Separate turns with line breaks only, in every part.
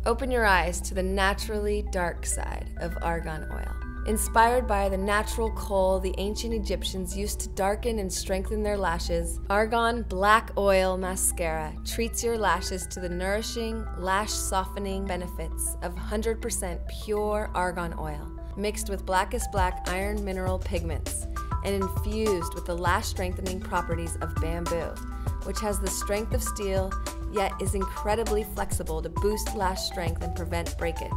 Open your eyes to the naturally dark side of argan oil. Inspired by the natural coal the ancient Egyptians used to darken and strengthen their lashes, Argan Black Oil Mascara treats your lashes to the nourishing, lash-softening benefits of 100% pure argan oil, mixed with blackest black iron mineral pigments, and infused with the lash-strengthening properties of bamboo, which has the strength of steel, yet is incredibly flexible to boost lash strength and prevent breakage.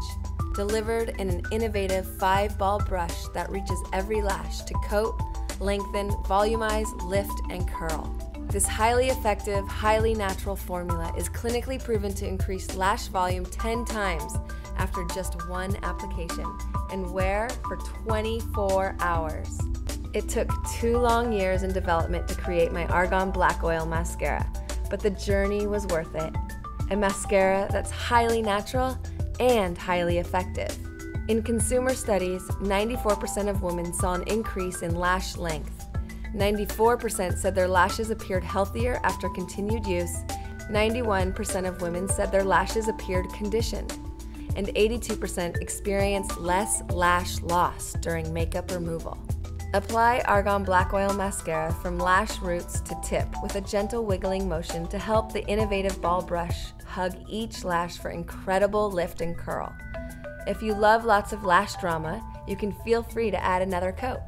Delivered in an innovative 5-ball brush that reaches every lash to coat, lengthen, volumize, lift, and curl. This highly effective, highly natural formula is clinically proven to increase lash volume 10 times after just one application, and wear for 24 hours. It took 2 long years in development to create my Argan Black Oil Mascara, but the journey was worth it. A mascara that's highly natural and highly effective. In consumer studies, 94% of women saw an increase in lash length. 94% said their lashes appeared healthier after continued use. 91% of women said their lashes appeared conditioned. And 82% experienced less lash loss during makeup removal. Apply Argan Black Oil Mascara from lash roots to tip with a gentle wiggling motion to help the innovative ball brush hug each lash for incredible lift and curl. If you love lots of lash drama, you can feel free to add another coat.